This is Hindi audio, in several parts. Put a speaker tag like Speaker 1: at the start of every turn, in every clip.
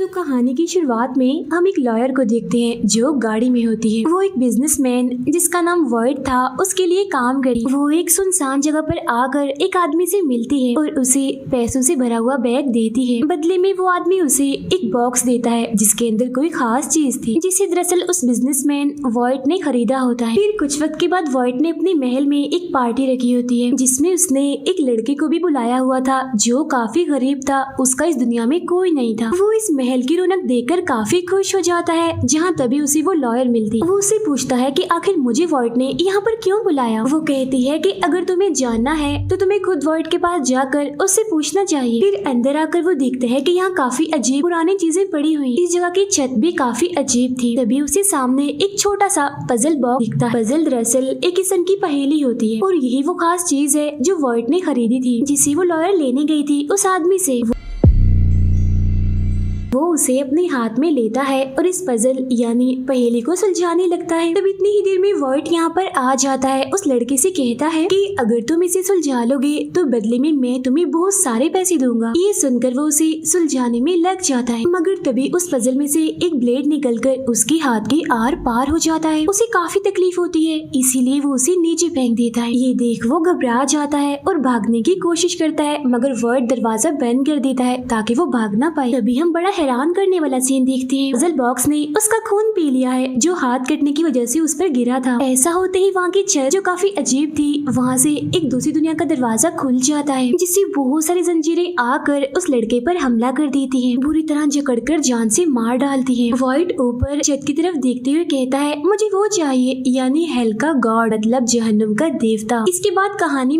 Speaker 1: तो कहानी की शुरुआत में हम एक लॉयर को देखते हैं जो गाड़ी में होती है। वो एक बिजनेसमैन जिसका नाम वॉइड था उसके लिए काम करी। वो एक सुनसान जगह पर आकर एक आदमी से मिलती है और उसे पैसों से भरा हुआ बैग देती है। बदले में वो आदमी उसे एक बॉक्स देता है जिसके अंदर कोई खास चीज थी जिसे दरअसल उस बिजनेसमैन वॉइड ने खरीदा होता है। फिर कुछ वक्त के बाद वॉइड ने अपने महल में एक पार्टी रखी होती है जिसमें उसने एक लड़के को भी बुलाया हुआ था जो काफी गरीब था। उसका इस दुनिया में कोई नहीं था। वो इस महल की रौनक देखकर काफी खुश हो जाता है। जहाँ तभी उसे वो लॉयर मिलती। वो उससे पूछता है कि आखिर मुझे वॉइड ने यहाँ पर क्यों बुलाया। वो कहती है कि अगर तुम्हें जानना है तो तुम्हें खुद वॉइड के पास जाकर उससे पूछना चाहिए। फिर अंदर आकर वो देखते हैं कि यहाँ काफी अजीब पुरानी चीजें पड़ी हुई। इस जगह की छत भी काफी अजीब थी। तभी उसे सामने एक छोटा सा पजल बॉक्स दिखता है। पजल दरअसल एक किस्म की पहेली होती है और यही वो खास चीज है जो वॉइड ने खरीदी थी जिसे वो लॉयर लेने गई थी उस आदमी से। वो उसे अपने हाथ में लेता है और इस पजल यानी पहेली को सुलझाने लगता है। तब इतनी ही देर में वॉइड यहाँ पर आ जाता है। उस लड़के से कहता है कि अगर तुम इसे सुलझा लोगे तो बदले में मैं तुम्हें बहुत सारे पैसे दूंगा। ये सुनकर वो उसे सुलझाने में लग जाता है मगर तभी उस पजल में से एक ब्लेड निकलकर उसके हाथ के आर पार हो जाता है। उसे काफी तकलीफ होती है इसीलिए वो उसे नीचे फेंक देता है। ये देख वो घबरा जाता है और भागने की कोशिश करता है मगर वॉइड दरवाजा बंद कर देता है ताकि वो भाग ना पाए। तभी हम बड़ा हैरान करने वाला सीन देखते हैं। पजल बॉक्स ने उसका खून पी लिया है जो हाथ कटने की वजह से उस पर गिरा था। ऐसा होते ही वहाँ की छत जो काफी अजीब थी वहाँ से एक दूसरी दुनिया का दरवाजा खुल जाता है जिससे बहुत सारी जंजीरें आकर उस लड़के पर हमला कर देती हैं। बुरी तरह जकड़कर जान से मार डालती हैं। वॉइड ऊपर छत की तरफ देखते हुए कहता है मुझे वो चाहिए यानी हेल का गॉड मतलब जहन्नुम का देवता। इसके बाद कहानी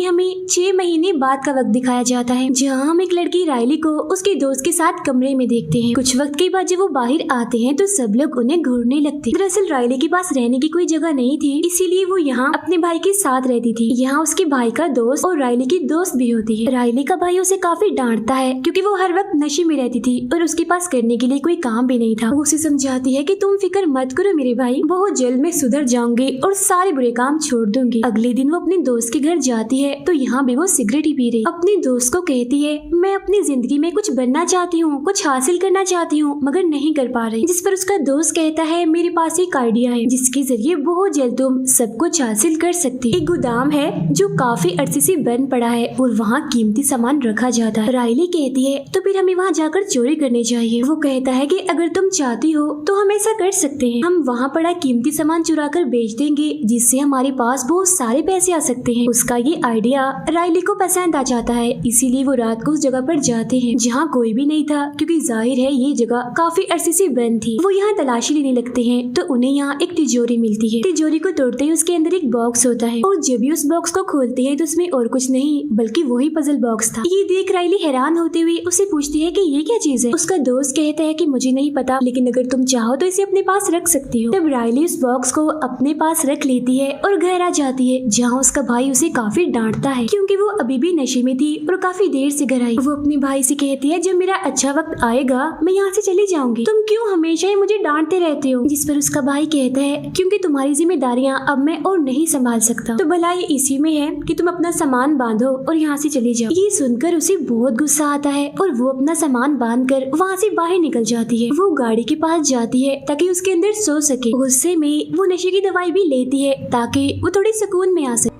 Speaker 1: हमें 6 महीने बाद का वक्त दिखाया जाता है जहाँ हम एक लड़की राइली को उसके दोस्त के साथ कमरे में देखते हैं। कुछ वक्त के बाद जब वो बाहर आते हैं तो सब लोग उन्हें घूरने लगते। दरअसल राइली के पास रहने की कोई जगह नहीं थी इसीलिए वो यहाँ अपने भाई के साथ रहती थी। यहाँ उसके भाई का दोस्त और राइली की दोस्त भी होती है। राइली का भाई उसे काफी डांटता है क्योंकि वो हर वक्त नशे में रहती थी और उसके पास करने के लिए कोई काम भी नहीं था। वो उसे समझाती है कि तुम फिक्र मत करो मेरे भाई, बहुत जल्द मैं सुधर जाऊंगी और सारे बुरे काम छोड़ दूंगी। अगले दिन वो अपने दोस्त के घर जाती है तो यहाँ भी वो सिगरेट ही पी रही। अपने दोस्त को कहती है मैं अपनी जिंदगी में कुछ बनना चाहती हूँ, कुछ हासिल करना चाहती हूँ मगर नहीं कर पा रही। जिस पर उसका दोस्त कहता है मेरे पास एक आइडिया है जिसके जरिए बहुत जल्द तुम सब कुछ हासिल कर सकती। एक गोदाम है जो काफी अरसे से बंद पड़ा है और वहाँ कीमती सामान रखा जाता है। राइली कहती है तो फिर हमें वहाँ जाकर चोरी करनी चाहिए। वो कहता है कि अगर तुम चाहती हो तो हम ऐसा कर सकते हैं, हम वहाँ पड़ा कीमती सामान चुरा कर बेच देंगे जिससे हमारे पास बहुत सारे पैसे आ सकते हैं। उसका ये आइडिया राइली को पसंद आ जाता है इसीलिए वो रात को उस जगह पर जाते हैं जहाँ कोई भी नहीं था क्योंकि जाहिर है ये जगह काफी अरसे से बंद थी। वो यहाँ तलाशी लेने लगते हैं तो उन्हें यहाँ एक तिजोरी मिलती है। तिजोरी को तोड़ते ही उसके अंदर एक बॉक्स होता है और जब भी उस बॉक्स को खोलते हैं तो उसमें और कुछ नहीं बल्कि वही पजल बॉक्स था। ये देख राइली हैरान होते हुए उसे पूछती है कि ये क्या चीज है। उसका दोस्त कहता है कि मुझे नहीं पता लेकिन अगर तुम चाहो तो इसे अपने पास रख सकती हो। तब राइली उस बॉक्स को अपने पास रख लेती है और घर आ जाती है जहाँ उसका भाई उसे काफी डांटता है क्योंकि वो अभी भी नशे में थी और काफी देर से घर आई। वो अपने भाई से कहती है जब मेरा अच्छा वक्त आएगा मैं यहाँ से चली जाऊंगी, तुम क्यों हमेशा ही मुझे डांटते रहते हो। जिस पर उसका भाई कहता है क्योंकि तुम्हारी जिम्मेदारियाँ अब मैं और नहीं संभाल सकता, तो भलाई इसी में है कि तुम अपना सामान बांधो और यहाँ से चले जाओ। ये सुनकर उसे बहुत गुस्सा आता है और वो अपना सामान बांध कर वहाँ से बाहर निकल जाती है। वो गाड़ी के पास जाती है ताकि उसके अंदर सो सके। गुस्से में वो नशे की दवाई भी लेती है ताकि वो थोड़ी सुकून में आ सके।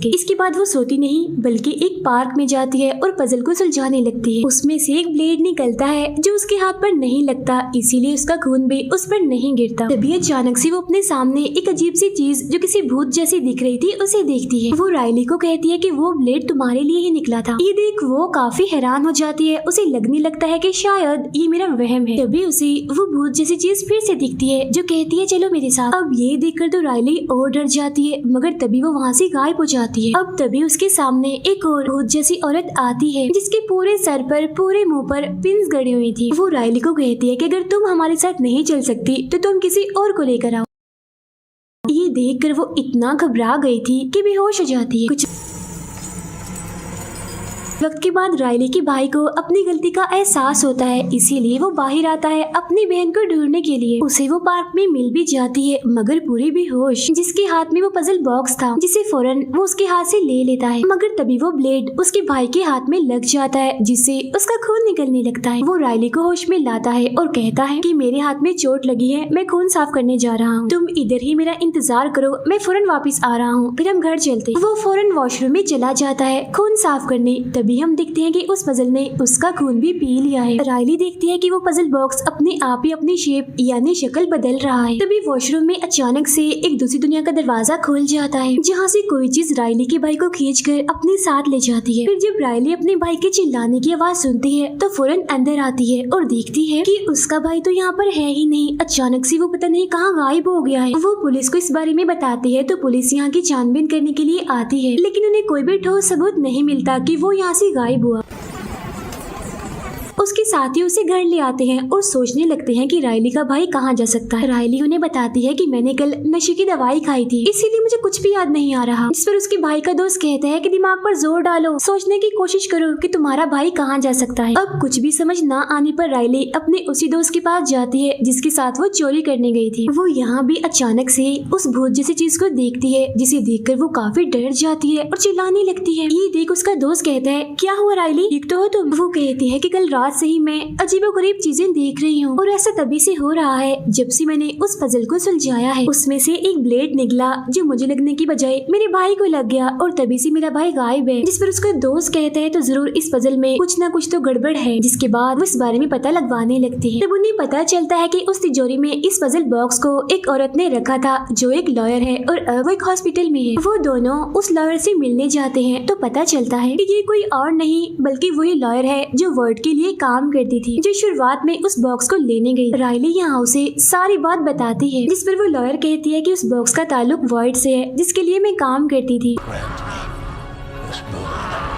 Speaker 1: इसके बाद वो सोती नहीं बल्कि एक पार्क में जाती है और पजल को सुलझाने लगती है। उसमें से एक ब्लेड निकलता है जो उसके हाथ पर नहीं लगता इसीलिए उसका खून भी उस पर नहीं गिरता। तभी अचानक से वो अपने सामने एक अजीब सी चीज जो किसी भूत जैसी दिख रही थी उसे देखती है। वो राइली को कहती है कि वो ब्लेड तुम्हारे लिए ही निकला था। ये देख वो काफी हैरान हो जाती है। उसे लगने लगता है कि शायद ये मेरा वहम है। तभी उसे वो भूत जैसी चीज फिर से दिखती है जो कहती है चलो मेरे साथ। अब ये देखकर तो राइली और डर जाती है मगर तभी वो वहाँ से गायब हो जाती है। अब तभी उसके सामने एक और भूत जैसी औरत आती है जिसके पूरे सर पर पूरे मुंह पर पिन्स गड़ी हुई थी। वो राइली को कहती है कि अगर तुम हमारे साथ नहीं चल सकती तो तुम किसी और को लेकर आओ। ये देखकर वो इतना घबरा गई थी कि बेहोश हो जाती है। वक्त के बाद राइली के भाई को अपनी गलती का एहसास होता है, इसीलिए वो बाहर आता है अपनी बहन को ढूंढने के लिए। उसे वो पार्क में मिल भी जाती है, मगर पूरी बेहोश, जिसके हाथ में वो पजल बॉक्स था, जिसे फौरन वो उसके हाथ से ले लेता है। मगर तभी वो ब्लेड उसके भाई के हाथ में लग जाता है, जिससे उसका खून निकलने लगता है। वो राइली को होश में लाता है और कहता है कि मेरे हाथ में चोट लगी है, मैं खून साफ करने जा रहा हूँ, तुम इधर ही मेरा इंतजार करो, मैं फौरन वापस आ रहा हूँ, फिर हम घर चलते। वो फौरन वॉशरूम में चला जाता है खून साफ करने। तभी हम देखते हैं कि उस पजल ने उसका खून भी पी लिया है। राइली देखती है कि वो पजल बॉक्स अपने आप ही अपनी शेप यानी शक्ल बदल रहा है। तभी वॉशरूम में अचानक से एक दूसरी दुनिया का दरवाजा खुल जाता है, जहाँ से कोई चीज राइली के भाई को खींचकर अपने साथ ले जाती है। फिर जब राइली अपने भाई के चिल्लाने की आवाज सुनती है तो फौरन अंदर आती है और देखती है कि उसका भाई तो यहाँ पर है ही नहीं। अचानक से वो पता नहीं कहाँ गायब हो गया है। वो पुलिस को इस बारे में बताती है तो पुलिस यहाँ की छानबीन करने के लिए आती है, लेकिन उन्हें कोई भी ठोस सबूत नहीं मिलता कि वो यहाँ से गायब हुआ। उसके साथी उसे घर ले आते हैं और सोचने लगते हैं कि राइली का भाई कहाँ जा सकता है। राइली उन्हें बताती है कि मैंने कल नशे की दवाई खाई थी, इसीलिए मुझे कुछ भी याद नहीं आ रहा। जिस पर उसके भाई का दोस्त कहता है कि दिमाग पर जोर डालो, सोचने की कोशिश करो कि तुम्हारा भाई कहाँ जा सकता है। अब कुछ भी समझ न आने पर राइली अपने उसी दोस्त के पास जाती है जिसके साथ वो चोरी करने गई थी। वो यहाँ भी अचानक से उस भूत जैसी चीज को देखती है, जिसे देखकर वो काफी डर जाती है और चिल्लाने लगती है। ये देख उसका दोस्त कहता है क्या हुआ राइली, ठीक तो हो तुम? वो कहती है कि कल रात से ही मैं अजीबोगरीब चीजें देख रही हूँ और ऐसा तभी से हो रहा है जब से मैंने उस पजल को सुलझाया है। उसमें से एक ब्लेड निकला जो मुझे लगने की बजाय मेरे भाई को लग गया और तभी से मेरा भाई गायब है। जिस पर उसका दोस्त कहता है तो जरूर इस पजल में कुछ न कुछ तो गड़बड़ है। जिसके बाद वो इस बारे में पता लगवाने लगती है। तब उन्हें पता चलता है कि उस तिजोरी में इस पजल बॉक्स को एक औरत ने रखा था जो एक लॉयर है और वो एक हॉस्पिटल में है। वो दोनों उस लॉयर से मिलने जाते हैं तो पता चलता है कि ये कोई और नहीं बल्कि वही लॉयर है जो वर्ड के लिए काम करती थी, जो शुरुआत में उस बॉक्स को लेने गई। राइली यहाँ उसे सारी बात बताती है, जिस पर वो लॉयर कहती है कि उस बॉक्स का ताल्लुक वर्ड से है जिसके लिए मैं काम करती थी।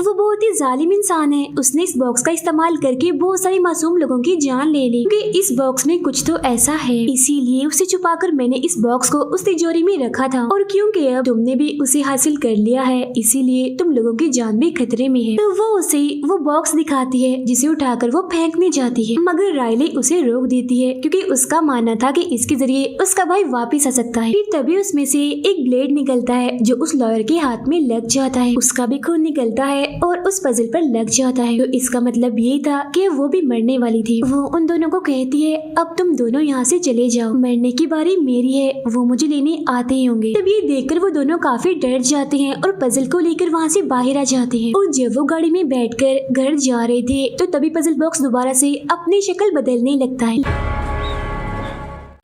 Speaker 1: वो बहुत ही जालिम इंसान है, उसने इस बॉक्स का इस्तेमाल करके बहुत सारे मासूम लोगों की जान ले ली। क्योंकि इस बॉक्स में कुछ तो ऐसा है, इसीलिए उसे छुपाकर मैंने इस बॉक्स को उस तिजोरी में रखा था और क्योंकि अब तुमने भी उसे हासिल कर लिया है इसीलिए तुम लोगों की जान भी खतरे में है। तो वो उसे वो बॉक्स दिखाती है जिसे उठाकर वो फेंकने जाती है, मगर राइली उसे रोक देती है क्योंकि उसका मानना था कि इसके जरिए उसका भाई वापिस आ सकता है। फिर तभी उसमें से एक ब्लेड निकलता है जो उस लॉयर के हाथ में लग जाता है, उसका भी खून निकलता है और उस पजल पर लग जाता है। तो इसका मतलब ये था कि वो भी मरने वाली थी। वो उन दोनों को कहती है अब तुम दोनों यहाँ से चले जाओ, मरने की बारी मेरी है, वो मुझे लेने आते ही होंगे। तब ये देखकर वो दोनों काफी डर जाते हैं और पजल को लेकर वहाँ से बाहर आ जाते हैं। और जब वो गाड़ी में बैठकर घर जा रहे थे तो तभी पजल बॉक्स दोबारा से अपनी शक्ल बदलने लगता है।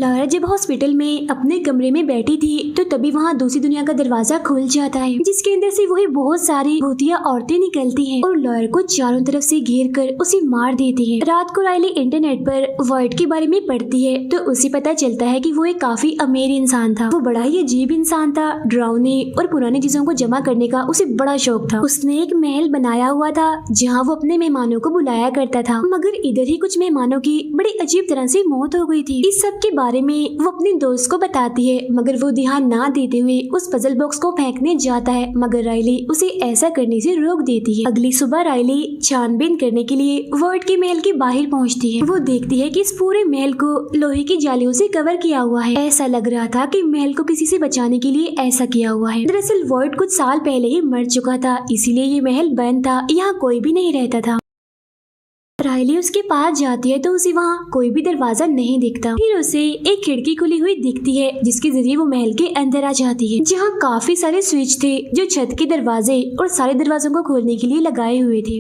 Speaker 1: लॉयर जब हॉस्पिटल में अपने कमरे में बैठी थी तो तभी वहाँ दूसरी दुनिया का दरवाजा खुल जाता है, जिसके अंदर से वही बहुत सारी भूतिया औरतें निकलती हैं और लॉयर को चारों तरफ से घेर कर उसे मार देती हैं। रात को राइली इंटरनेट पर वर्ड के बारे में पढ़ती है तो उसे पता चलता है कि वो एक काफी अमीर इंसान था। वो बड़ा ही अजीब इंसान था, डरावने और पुरानी चीजों को जमा करने का उसे बड़ा शौक था। उसने एक महल बनाया हुआ था जहाँ वो अपने मेहमानों को बुलाया करता था, मगर इधर ही कुछ मेहमानों की बड़ी अजीब तरह से मौत हो गई थी। इस सब के बारे में वो अपने दोस्त को बताती है, मगर वो ध्यान ना देते हुए उस पजल बॉक्स को फेंकने जाता है, मगर राइली उसे ऐसा करने से रोक देती है। अगली सुबह राइली छानबीन करने के लिए वर्ड के महल के बाहर पहुंचती है। वो देखती है कि इस पूरे महल को लोहे की जालियों से कवर किया हुआ है। ऐसा लग रहा था कि महल को किसी से बचाने के लिए ऐसा किया हुआ है। दरअसल वर्ड कुछ साल पहले ही मर चुका था, इसीलिए ये महल बंद था, यहाँ कोई भी नहीं रहता था। राइली उसके पास जाती है तो उसे वहाँ कोई भी दरवाजा नहीं दिखता। फिर उसे एक खिड़की खुली हुई दिखती है जिसके जरिए वो महल के अंदर आ जाती है, जहाँ काफी सारे स्विच थे जो छत के दरवाजे और सारे दरवाजों को खोलने के लिए लगाए हुए थे।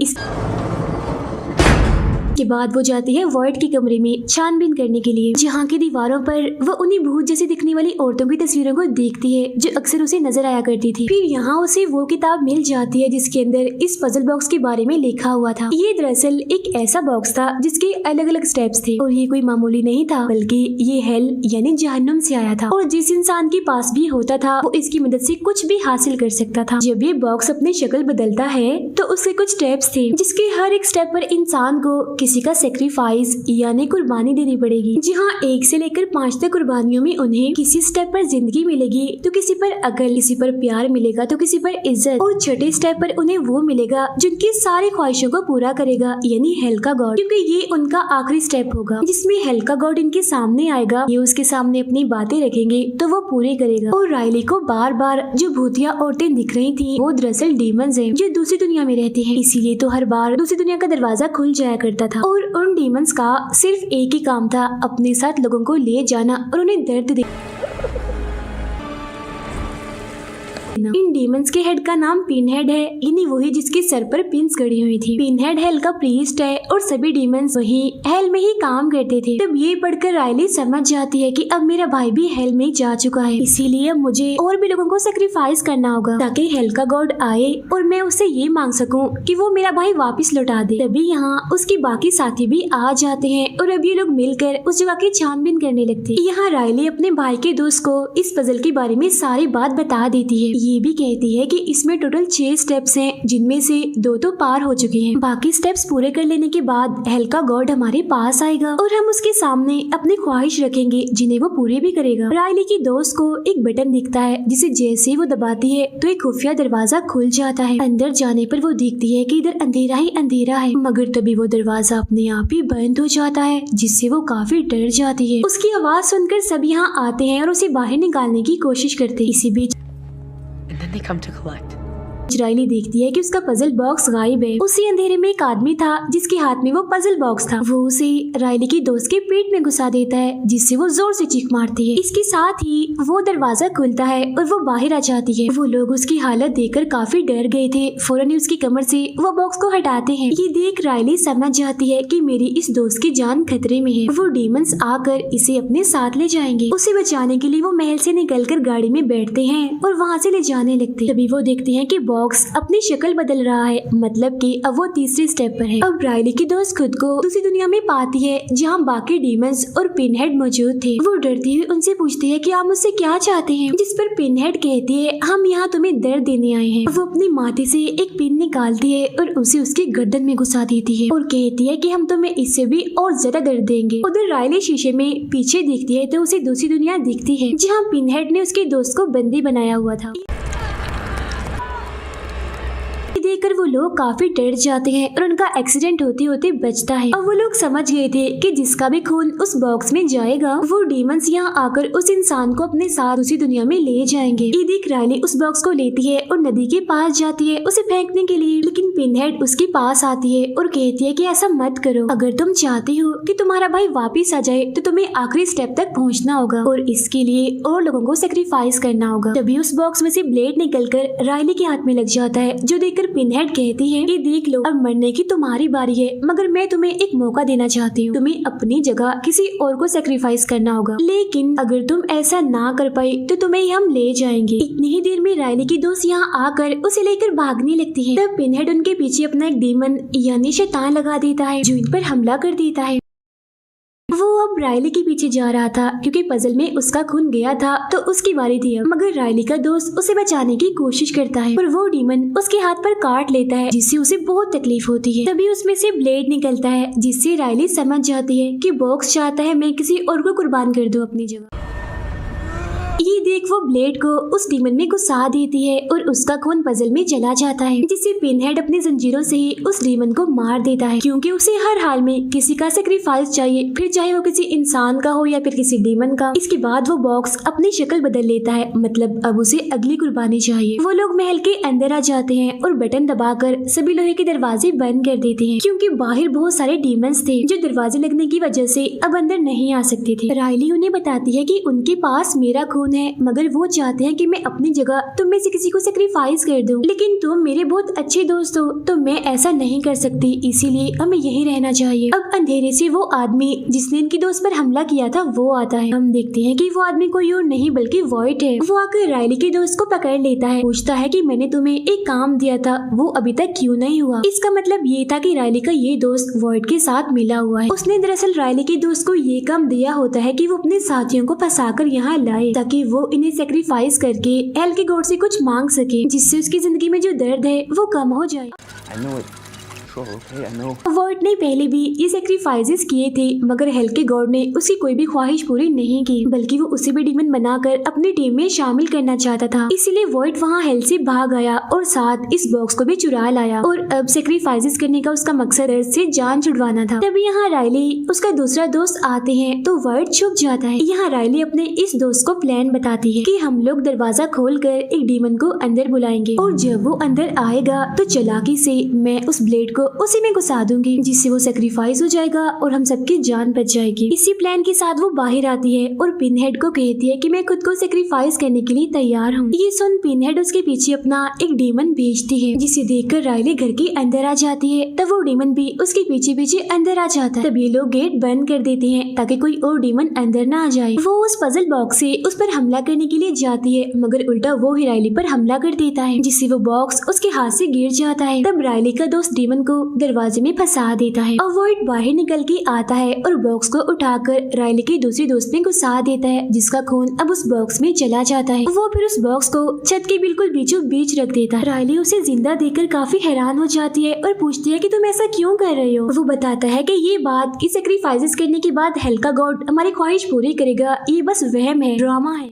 Speaker 1: के बाद वो जाती है वर्ड के कमरे में छानबीन करने के लिए, जहाँ की दीवारों पर वो उन्हीं भूत जैसी दिखने वाली औरतों की तस्वीरों को देखती है जो अक्सर उसे नजर आया करती थी। फिर यहाँ उसे वो किताब मिल जाती है जिसके अंदर इस पजल बॉक्स के बारे में लिखा हुआ था। ये दरअसल एक ऐसा बॉक्स था जिसके अलग अलग स्टेप्स थे और ये कोई मामूली नहीं था, बल्कि ये हेल यानी जहन्नुम से आया था और जिस इंसान के पास भी होता था वो इसकी मदद से कुछ भी हासिल कर सकता था। जब ये बॉक्स अपनी शक्ल बदलता है तो उसके कुछ स्टेप्स थे जिसके हर एक स्टेप पर इंसान को किसी का सेक्रीफाइस यानी कुर्बानी देनी पड़ेगी। जी हाँ, 1 से लेकर 5 तक कुर्बानियों में उन्हें किसी स्टेप पर जिंदगी मिलेगी तो किसी पर अकल, किसी पर प्यार मिलेगा तो किसी पर इज्जत, और छठे स्टेप पर उन्हें वो मिलेगा जिनकी सारी ख्वाहिशों को पूरा करेगा यानी हेल का गॉड, क्योंकि ये उनका आखिरी स्टेप होगा जिसमें हेल का गॉड इनके सामने आएगा। ये उसके सामने अपनी बातें रखेंगे तो वो पूरी करेगा। और राइली को बार बार जो भूतिया औरतें दिख रही थी वो दरअसल डीमंस हैं जो दूसरी दुनिया में रहती हैं, इसीलिए तो हर बार दूसरी दुनिया का दरवाजा खुल जाया करता था। और उन डीमंस का सिर्फ एक ही काम था, अपने साथ लोगों को ले जाना और उन्हें दर्द देना। इन डीमंस के हेड का नाम पिनहेड है, यानी वही जिसके सर पर पिन्स गड़ी हुई थी। पिनहेड हेल का प्रीस्ट है और सभी डीमंस वही हेल में ही काम करते थे। तब ये पढ़कर राइली समझ जाती है कि अब मेरा भाई भी हेल में जा चुका है, इसीलिए मुझे और भी लोगों को सेक्रीफाइस करना होगा ताकि हेल का गॉड आए और मैं उससे ये मांग सकूं कि वो मेरा भाई वापस लौटा दे। तभी यहाँ उसके बाकी साथी भी आ जाते हैं और अब ये लोग मिलकर उस जगह की छानबीन करने लगते हैं। यहाँ राइली अपने भाई के दोस्त को इस पजल के बारे में सारी बात बता देती है। ये भी कहती है कि इसमें टोटल 6 स्टेप्स हैं जिनमें से 2 तो पार हो चुके हैं। बाकी स्टेप्स पूरे कर लेने के बाद हेल का गॉड हमारे पास आएगा और हम उसके सामने अपनी ख्वाहिश रखेंगे जिन्हें वो पूरे भी करेगा। राइली की दोस्त को एक बटन दिखता है जिसे जैसे ही वो दबाती है तो एक खुफिया दरवाजा खुल जाता है। अंदर जाने पर वो देखती है कि इधर अंधेरा ही अंधेरा है, मगर तभी वो दरवाजा अपने आप ही बंद हो जाता है जिससे वो काफी डर जाती है। उसकी आवाज सुनकर सब यहाँ आते हैं और उसे बाहर निकालने की कोशिश करते हैं। इसी बीच
Speaker 2: And then they come to collect.
Speaker 1: Riley देखती है कि उसका पजल बॉक्स गायब है। उसी अंधेरे में एक आदमी था जिसके हाथ में वो पजल बॉक्स था। वो उसे राइली की दोस्त के पेट में घुसा देता है जिससे वो जोर से चीख मारती है। इसके साथ ही वो दरवाजा खुलता है और वो बाहर आ जाती है। वो लोग उसकी हालत देखकर काफी डर गए थे, फौरन ही उसकी कमर से वो बॉक्स को हटाते हैं। ये देख राइली समझ जाती है कि मेरी इस दोस्त की जान खतरे में है। वो डीमंस आकर इसे अपने साथ ले जाएंगे। उसे बचाने के लिए वो महल से निकलकर गाड़ी में बैठते हैं और वहाँ से ले जाने लगते। तभी वो देखते हैं कि बॉक्स अपनी शक्ल बदल रहा है, मतलब कि अब वो तीसरे स्टेप पर है। अब राइली की दोस्त खुद को दूसरी दुनिया में पाती है जहाँ बाकी डीमंस और पिनहेड मौजूद थे। वो डरती हुई उनसे पूछती है कि आप मुझसे क्या चाहते हैं, जिस पर पिनहेड कहती है हम यहाँ तुम्हें दर्द देने आए हैं। वो अपनी माथे से एक पिन निकालती है और उसे उसकी गर्दन में घुसा देती है और कहती है कि हम तुम्हें इससे भी और ज्यादा दर्द देंगे। उधर राइली शीशे में पीछे देखती है तो उसे दूसरी दुनिया दिखती है जहाँ पिनहेड ने उसके दोस्त को बंदी बनाया हुआ था। देखकर वो लोग काफी डर जाते हैं और उनका एक्सीडेंट होते होते बचता है। अब वो लोग समझ गए थे कि जिसका भी खून उस बॉक्स में जाएगा वो डीमंस यहाँ आकर उस इंसान को अपने साथ उसी दुनिया में ले जाएंगे। ये देख राइली उस बॉक्स को लेती है और नदी के पास जाती है उसे फेंकने के लिए, लेकिन पिनहेड उसके पास आती है और कहती है कि ऐसा मत करो। अगर तुम चाहती हो कि तुम्हारा भाई वापिस आ जाए तो तुम्हें आखिरी स्टेप तक पहुँचना होगा और इसके लिए और लोगों को सेक्रीफाइस करना होगा। तभी उस बॉक्स में से ब्लेड निकलकर राइली के हाथ में लग जाता है, जो देखकर पिनहेड कहती है कि देख लो अब मरने की तुम्हारी बारी है, मगर मैं तुम्हें एक मौका देना चाहती हूँ। तुम्हें अपनी जगह किसी और को सेक्रीफाइस करना होगा, लेकिन अगर तुम ऐसा ना कर पाई तो तुम्हें हम ले जाएंगे। इतनी ही देर में राइली की दोस्त यहाँ आकर उसे लेकर भागने लगती है। तब पिनहेड उनके पीछे अपना एक डीमन यानी शैतान लगा देता है जो इन पर हमला कर देता है। वो अब राइली के पीछे जा रहा था क्योंकि पजल में उसका खून गया था तो उसकी बारी थी अब, मगर राइली का दोस्त उसे बचाने की कोशिश करता है और वो डीमन उसके हाथ पर काट लेता है जिससे उसे बहुत तकलीफ होती है। तभी उसमें से ब्लेड निकलता है जिससे राइली समझ जाती है कि बॉक्स चाहता है मैं किसी और को कुर्बान कर दूं अपनी जगह। ये देख वो ब्लेड को उस डीमन में घुसा देती है और उसका खून पजल में चला जाता है, जिससे पिनहेड अपनी जंजीरों से ही उस डीमन को मार देता है क्योंकि उसे हर हाल में किसी का सेक्रीफाइस चाहिए, फिर चाहे वो किसी इंसान का हो या फिर किसी डीमन का। इसके बाद वो बॉक्स अपनी शक्ल बदल लेता है, मतलब अब उसे अगली कुर्बानी चाहिए। वो लोग महल के अंदर आ जाते हैं और बटन दबाकर सभी लोहे के दरवाजे बंद कर देते हैं क्योंकि बाहर बहुत सारे डीमंस थे जो दरवाजे लगने की वजह से अब अंदर नहीं आ सकते थे। राइली उन्हें बताती है कि उनके पास मेरा खून है, मगर वो चाहते हैं कि मैं अपनी जगह तुम में से किसी को सेक्रीफाइस कर दूं, लेकिन तुम मेरे बहुत अच्छे दोस्त हो तो मैं ऐसा नहीं कर सकती, इसीलिए हमें यहीं रहना चाहिए। अब अंधेरे से वो आदमी जिसने इनकी दोस्त पर हमला किया था वो आता है। हम देखते हैं कि वो आदमी कोई और नहीं बल्कि वॉइट है। वो आकर राइली के दोस्त को पकड़ लेता है, पूछता है कि मैंने तुम्हें एक काम दिया था वो अभी तक क्यों नहीं हुआ। इसका मतलब ये था कि राइली का ये दोस्त वॉइट के साथ मिला हुआ है। उसने दरअसल राइली के दोस्त को ये काम दिया होता है कि वो अपने साथियों को फंसाकर यहाँ लाए ताकि वो इन्हें सेक्रीफाइस करके हेल के गॉड से कुछ मांग सके जिससे उसकी जिंदगी में जो दर्द है वो कम हो जाए।
Speaker 3: I know it. Sure, okay, I know.
Speaker 1: Void void ने पहले भी ये सेक्रीफाइसेस किए थे, मगर हेल के गॉड ने उसकी कोई भी ख्वाहिश पूरी नहीं की, बल्कि वो उसे भी डीमन बनाकर अपनी टीम में शामिल करना चाहता था। इसीलिए वॉइड वहाँ हेल से भाग आया और साथ इस बॉक्स को भी चुरा लाया और अब सेक्रीफाइसेस करने का उसका मकसद दर्द से जान छुड़वाना था। तभी यहाँ राइली उसका दूसरा दोस्त आते हैं तो वॉइड छुप जाता है। यहाँ राइली अपने इस दोस्त को प्लान बताती है कि हम लोग दरवाजा खोलकर एक डीमन को अंदर बुलाएंगे और जब वो अंदर आएगा तो चालाकी से मैं उस ब्लेड को उसी में घुसा दूंगी, जिससे वो सेक्रीफाइस हो जाएगा और हम सबकी जान बच जाएगी। इसी प्लान के साथ वो बाहर आती है और पिनहेड को कहती है कि मैं खुद को सेक्रीफाइस करने के लिए तैयार हूँ। ये सुन पिनहेड उसके पीछे अपना एक डीमन भेजती है, जिसे देखकर राइली घर के अंदर आ जाती है। तब वो डीमन भी उसके पीछे पीछे अंदर आ जाता है। तब ये लोग गेट बंद कर देते हैं ताकि कोई और डीमन अंदर ना आ जाए। वो उस पजल बॉक्स से उस पर हमला करने के लिए जाती है, मगर उल्टा वो ही राइली पर हमला कर देता है, जिससे वो बॉक्स उसके हाथ से गिर जाता है। तब राइली का दोस्त डीमन को दरवाजे में फंसा देता है और वॉइड बाहर निकल के आता है और बॉक्स को उठाकर राइली के दूसरे दोस्त में घुसा देता है, जिसका खून अब उस बॉक्स में चला जाता है। वो फिर उस बॉक्स को छत के बिल्कुल बीचों बीच रख देता है। राइली उसे जिंदा देखकर काफी हैरान हो जाती है और पूछती है कि तुम ऐसा क्यों कर रहे हो। वो बताता है कि ये बात कि सेक्रीफाइसेस करने के बाद हेल का गॉड हमारी ख्वाहिश पूरी करेगा, ये बस वहम है, ड्रामा है,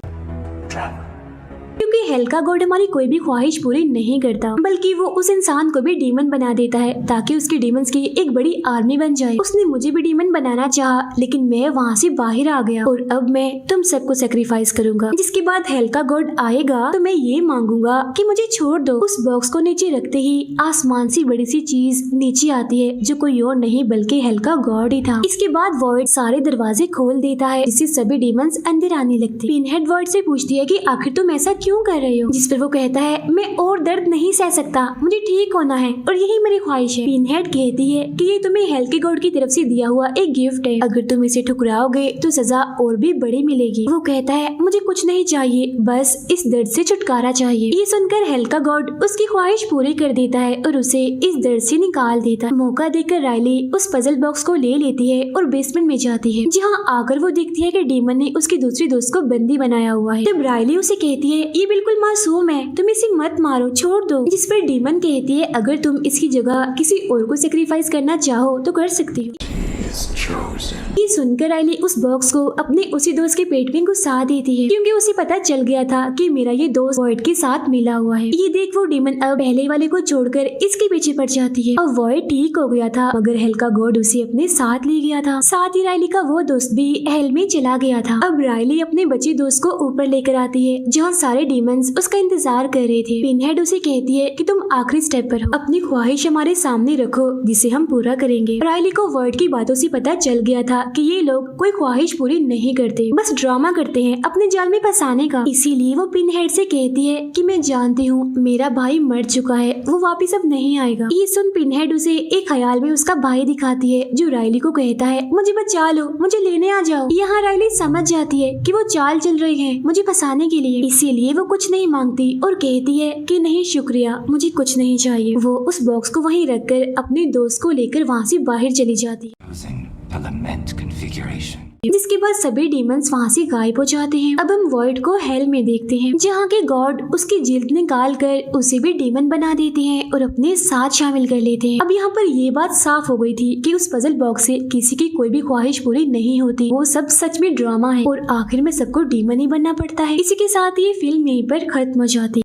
Speaker 1: क्योंकि हेल का गॉड हमारी कोई भी ख्वाहिश पूरी नहीं करता, बल्कि वो उस इंसान को भी डीमन बना देता है ताकि उसकी डीमंस की एक बड़ी आर्मी बन जाए। उसने मुझे भी डीमन बनाना चाहा, लेकिन मैं वहाँ से बाहर आ गया और अब मैं तुम सबको सेक्रीफाइस करूंगा। जिसके बाद हेल का गॉड आएगा तो मैं ये मांगूंगा कि मुझे छोड़ दो। उस बॉक्स को नीचे रखते ही आसमान से बड़ी सी चीज नीचे आती है, जो कोई और नहीं बल्कि हेल का गॉड ही था। इसके बाद वॉइड सारे दरवाजे खोल देता है, जिससे सभी डीमंस अंदर आने लगते। पिनहेड वॉइड से पूछती है कि आखिर तुम ऐसा क्यों कर रहे हो, जिस पर वो कहता है मैं और दर्द नहीं सह सकता, मुझे ठीक होना है और यही मेरी ख्वाहिश है। पिनहेड कहती है कि ये तुम्हें हेल के गॉड की तरफ से दिया हुआ एक गिफ्ट है, अगर तुम इसे ठुकराओगे तो सजा और भी बड़ी मिलेगी। वो कहता है मुझे कुछ नहीं चाहिए, बस इस दर्द से छुटकारा चाहिए। ये सुनकर हेल का गॉड उसकी ख्वाहिश पूरी कर देता है और उसे इस दर्द से निकाल देता है। मौका देकर राइली उस पजल बॉक्स को ले लेती है और बेसमेंट में जाती है, जहाँ आकर वो देखती है कि डीमन ने उसके दूसरे दोस्त को बंदी बनाया हुआ है। तब राइली उसे कहती है ये बिल्कुल मासूम है, तुम इसे मत मारो, छोड़ दो। जिस पर डीमन कहती है अगर तुम इसकी जगह किसी और को सेक्रीफाइस करना चाहो तो कर सकती हो। ये सुनकर राइली उस बॉक्स को अपने उसी दोस्त के पेट में घुसा देती है, क्योंकि उसे पता चल गया था कि मेरा ये दोस्त वॉइड के साथ मिला हुआ है। ये देख वो डीमन अब पहले वाले को छोड़कर इसके पीछे पड़ जाती है। अब वॉइड ठीक हो गया था, मगर हेल का गॉड उसे अपने साथ ले गया था। साथ ही राइली का वो दोस्त भी हेल में चला गया था। अब राइली अपने बचे दोस्त को ऊपर लेकर आती है, जहाँ सारे डीमंस उसका इंतजार कर रहे थे। पिनहेड उसे कहती है कि तुम आखिरी स्टेप पर हो, अपनी ख्वाहिश हमारे सामने रखो जिसे हम पूरा करेंगे। राइली को वॉइड की बातों से पता चल गया था कि ये लोग कोई ख्वाहिश पूरी नहीं करते, बस ड्रामा करते हैं अपने जाल में फंसाने का। इसीलिए वो पिनहेड से कहती है कि मैं जानती हूँ मेरा भाई मर चुका है, वो वापिस अब नहीं आएगा। ये सुन पिनहेड उसे एक ख्याल में उसका भाई दिखाती है, जो राइली को कहता है मुझे बचा लो, मुझे लेने आ जाओ। यहाँ राइली समझ जाती है कि वो चाल चल रही है मुझे फंसाने के लिए, इसीलिए वो कुछ नहीं मांगती और कहती है कि नहीं शुक्रिया, मुझे कुछ नहीं चाहिए। वो उस बॉक्स को वहीं रखकर अपने दोस्त को लेकर वहाँ से बाहर चली जाती है। जिसके बाद सभी डीमंस वहाँ से गायब हो जाते हैं। अब हम वॉइड को हेल में देखते हैं, जहाँ के गॉड उसकी जिल्द निकाल कर उसे भी डीमन बना देते हैं और अपने साथ शामिल कर लेते हैं। अब यहाँ पर ये बात साफ हो गई थी कि उस पजल बॉक्स से किसी की कोई भी ख्वाहिश पूरी नहीं होती, वो सब सच में ड्रामा है और आखिर में सबको डीमन ही बनना पड़ता है। इसी के साथ ये फिल्म यहीं पर खत्म हो जाती है।